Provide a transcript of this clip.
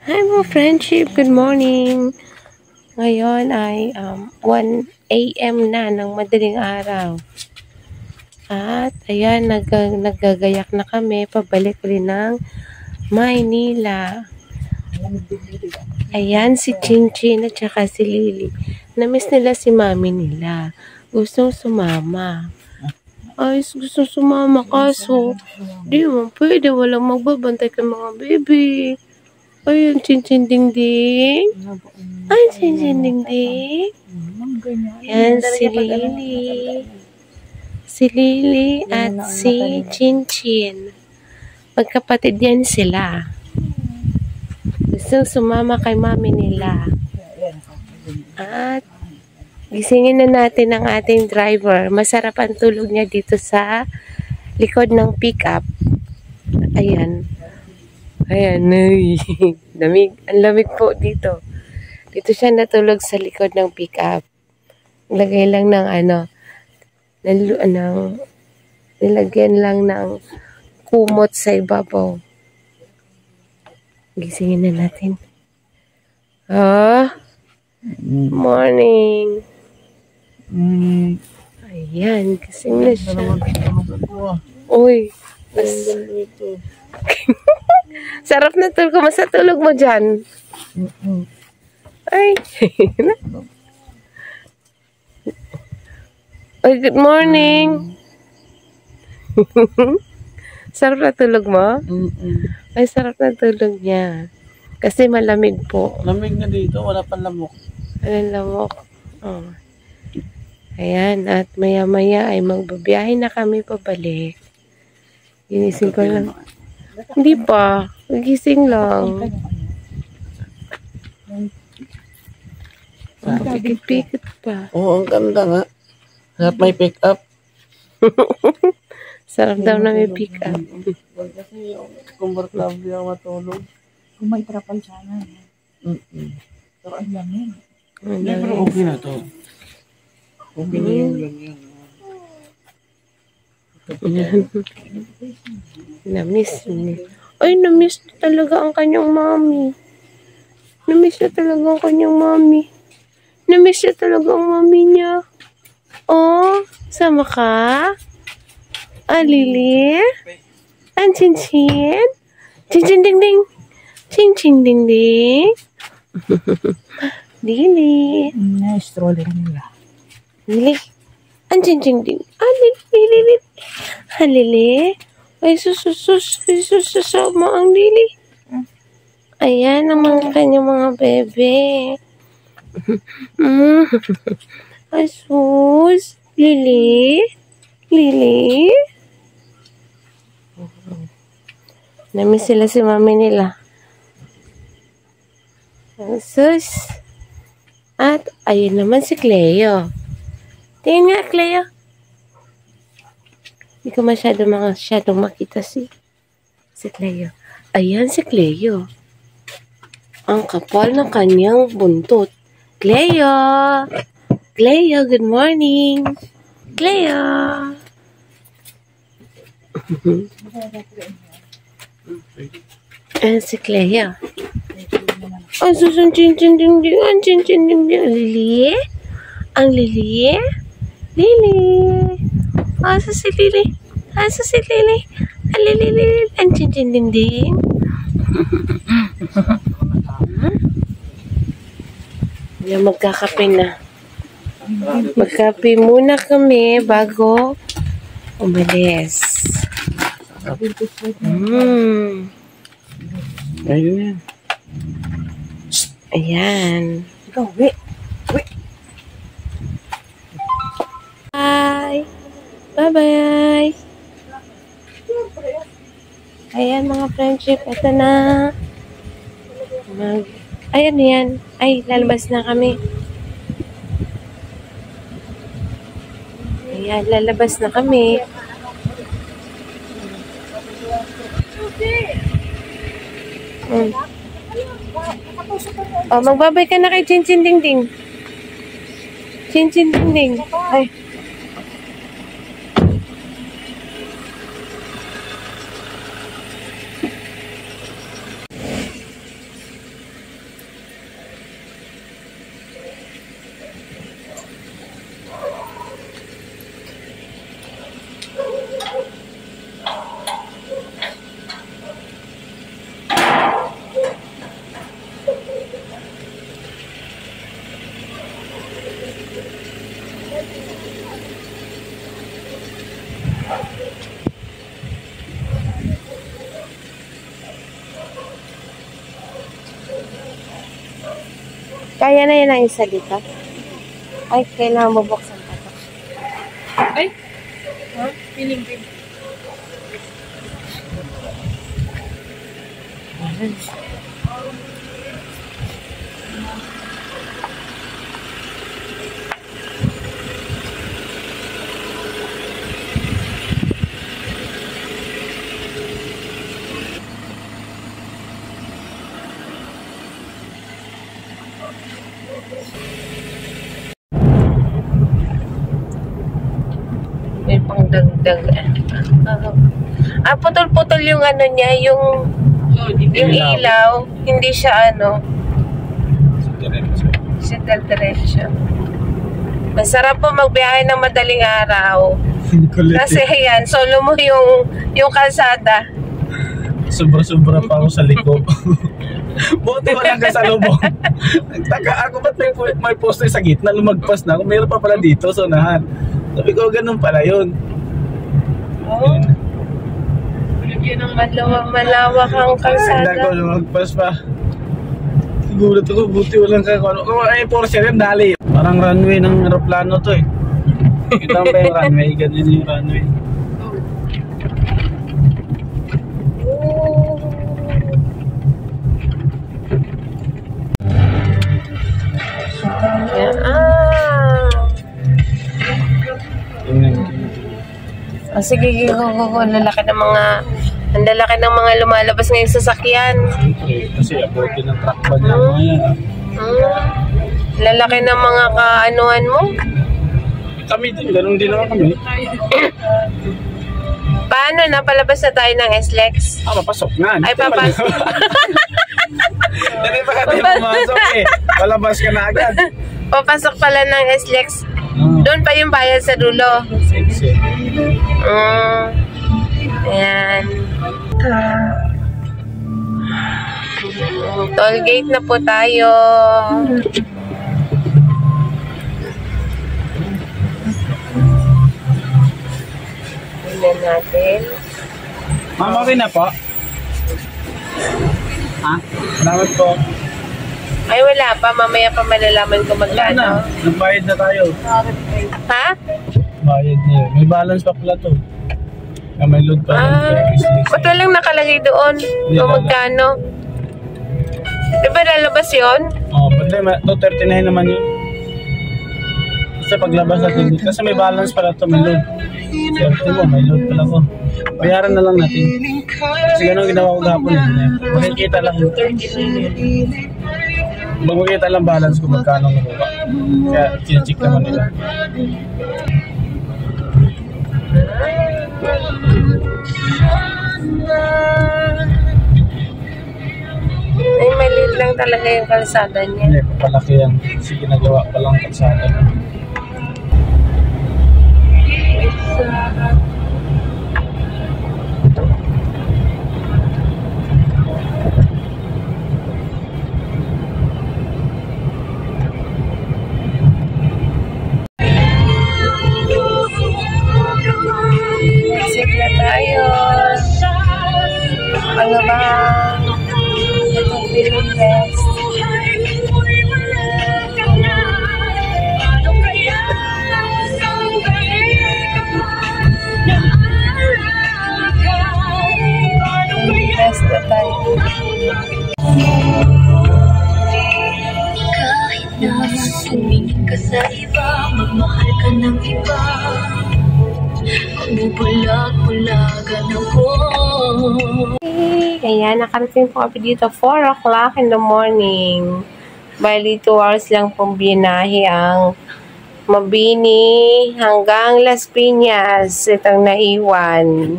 Hi mga friendship, good morning! Ngayon ay 1 AM na ng madaling araw. At ayan, naggagayak na kami pabalik rin ng Maynila. Ayan si Chinchin at saka si Lily. Namiss nila si mami nila. Gustong sumama. Ay, gustong sumama kaso di mo pwede, walang magbabantay kay mga baby. Ayun, Chinchin Ding Ding. Ay, Chinchin Ding Ding. Yan, si Lily. Si Lily at si Chinchin. Magkapatid yan sila. Gusto sumama kay mami nila. At gisingin na natin ang ating driver. Masarap ang tulog niya dito sa likod ng pickup. Ayan. Ayan, ay. Lamig. Ang lamig po dito. Dito siya natulog sa likod ng pickup. Lagay lang ng nilagyan lang ng kumot sa ibabaw. Gisingin na natin. Morning. Ayan, gising na siya. Uy. Sarap na tulog. Masa tulog mo dyan? Ay. Ay, good morning. Sarap na tulog mo? Ay, sarap na tulog niya. Kasi malamig po. Lamig na dito, wala pang lamok. Walang lamok. Oh. Ayan, at maya-maya ay magbabiyahe na kami pabalik. Ginising ko lang. Hindi pa. Gising lang. Pikit-pikit pa. Oo, ang ganda nga. Harap may pick up. Sarap daw na may pick up. Kasi yung komportable ang matulog. Kung may trapal sana. Pero ang lamig. Pero okay na to. Okay na yung ganyan. Namiss niya. Ay, namiss na talaga ang kanyang mami. Namiss na talaga ang kanyang mami. Namiss niya talaga ang mami niya. Oh, sama ka? Ah, Lily? Ang Chinchin? Chinchin Ding Ding? Chinchin Ding Ding? Lily? Na-stroller nila. Lily? Ang Chinchin Ding? Ah, Lily? Ah, Lily? Ay, susama ang Lily. Ayan ang mga kanyang mga bebe. Ay, sus. Lily? Lily? Namiss sila si mami nila. Ay, sus. At ayun naman si Cleo. Tingin nga, Cleo. Hindi ko masyadong makita si Cleo. Ayan si Cleo. Ang kapal ng kanyang buntot. Cleo! Cleo, good morning! Cleo! Ayan si Cleo. Ang susun Chinchin Ding Ding. Ang Chinchin Ding Ding. Lily? Ang Lily? Lily? Asa si Lily? Asa si Lily? Ang Lily? Ang Chinchin Ding Ding. Ayan, magkakape na. Magkape muna kami bago umalis. Ayun yan. Ayan. Ikaw, wait. Bye! Bye-bye! Ayan mga friendship, ito na. Ayan yan. Ay, lalabas na kami. Ayan, lalabas na kami. Oh, magbabay ka na kay Chinchin Ding Ding. Chinchin Ding Ding. Ay. Kaya na yan ang isa dito. Ay, kailangan bubuksan pa to. Ay! Ha? Piling. May pangdagdag. Putol-putol yung ano niya, yung ilaw. Hindi siya ano, diretso. Masarap po magbiyahe ng madaling araw. Kasi yan, solo mo yung kalsada. Sobra-sobra pa ako sa liko. Buti walang kasalubong. Nagtaka ako, ba't may poste sa gitna? Lumagpas na ako. Mayroon pa pala dito sa unahan. Sabi ko, ganun pala yun. Oh. Malawak ang kalsada. Hindi ako lumagpas pa. Sigulat ako, buti walang kakano. Ay, Porsche rin, dali. Parang runway ng aeroplano to eh. Kita mo ba yung runway? Ganyan yung runway. Sige, ang lalaki ng mga lumalabas ngayong sasakyan. Kasi abutin ng truck ba niya mga yan. Lalaki ng mga kaanuhan mo. Kami din, ganun din naman kami. Paano na? Palabas na tayo ng SLEX? Papasok na. Ay, papasok. Hindi pa ka tayo pumasok eh. Palabas ka na agad. Papasok pala ng SLEX. Doon pa yung bayad sa dulo. Sexy. Ayan. Toll gate na po tayo. Tingnan natin. Ma'am, okay na po? Ha? Salamat po. Ay, wala pa. Mamaya pa malalaman ko magkano. Nagbayad na tayo. Ha? Bayad na yun. May balance pa pala to. May load pa. Ba't walang nakalagay doon? Kung magkano? Diba lalabas yun? Oo, but 239 naman yun. Kasi paglabas natin, kasi may balance pala to, may load. Swerte mo, may load pala ko. Bayaran na lang natin. Kasi ganun ginawa ko gapon. Makikita lang. Magkikita lang balance kung magkano nakuha. Kaya chinecheck naman nila. Ay, maliit lang talaga yung kalsada niya. Hindi, papalaki yan. Kasi ginagawa pa lang kalsada. Isip na tayo. Ano ba? Itong feeling best. Feeling best na tayo. Kahit na sumingin ka sa iba, magmahal ka ng iba, bubulag-bulagan ako. Kaya nakarating po kami dito 4 o'clock in the morning. Bali 2 hours lang pong binahe ang Mabini hanggang Las Piñas. Itong naiwan.